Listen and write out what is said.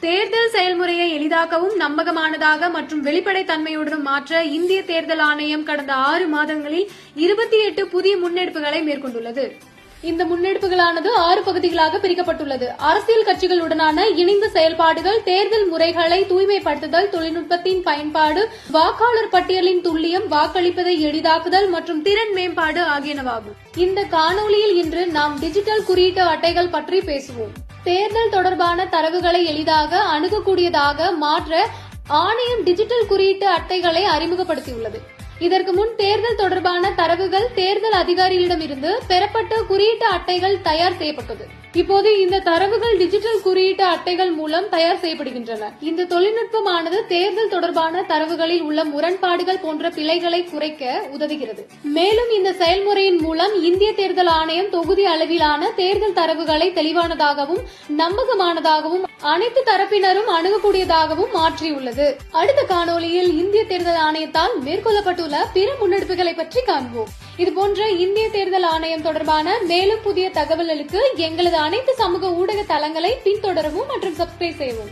தேர்தல் செயல்முறையை எளிதாக்கவும் நம்பகமானதாக மற்றும் வெளிப்படைத்தன்மையுடன் மாற்ற இந்திய தேர்தல் ஆணையம் கடந்த 6 மாதங்களில் 28 புதிய முன்னெடுப்புகளை மேற்கொண்டுள்ளது. இந்த முன்னெடுப்புகளானது 6 பகுதிகளாக பிரிக்கப்பட்டுள்ளது. அரசியல் கட்சிகளுடனான இணைந்த செயல்பாடுகள், தேர்தல் முறைகளை தூய்மைப்படுத்துதல், தொழில்நுட்பத்தின் பயன்பாடு, வாக்காளர் பட்டியலின் துல்லியம், வாக்களிப்பதை எளிதாக்குதல் மற்றும் திறன் மேம்பாடு ஆகியனவாகும். இந்த காணொளியில் இன்று நாம் டிஜிட்டல் குறியீட்டு அட்டைகள் பற்றி பேசுவோம். தேர்தல் தொடர்பான தரவுகளை எளிதாக அணுகக்கூடியதாக மாற்ற ஆணையம் டிஜிட்டல் குறியீட்டு அட்டைகளை அறிமுகப்படுத்தியுள்ளது. இதற்கு முன் தேர்தல் தொடர்பான தரவுகள் தேர்தல் அதிகாரிகளிடமிருந்து பெறப்பட்ட குறியீட்டு அட்டைகள் தயார் செய்யப்பட்டது. இப்போது இந்த தரவுகள் டிஜிட்டல் குறியீட்டு அட்டைகள் மூலம் தயார் செய்யப்படுகின்றன. இந்த தொழில்நுட்பமானது தேர்தல் தொடர்பான தரவுகளில் உள்ள முரண்பாடுகள் போன்ற பிழைகளை குறைக்க உதவுகிறது. மேலும் இந்த செயல்முறையின் மூலம் இந்திய தேர்தல் ஆணையம் தொகுதி அளவிலான தேர்தல் தரவுகளை தெளிவானதாகவும் நம்பகமானதாகவும் அனைத்து தரப்பினரும் அணுகக்கூடியதாகவும் மாற்றியுள்ளது. அடுத்த காணொளியில் இந்திய தேர்தல் ஆணையத்தால் மேற்கொள்ளப்பட்டுள்ள பிற முன்னெடுப்புகளை பற்றி காண்போம். இதுபோன்ற இந்திய தேர்தல் ஆணையம் தொடர்பான மேலும் புதிய தகவல்களுக்கு எங்களது அனைத்து சமூக ஊடக தளங்களை பின்தொடரவும் மற்றும் சப்ஸ்கிரைப் செய்யவும்.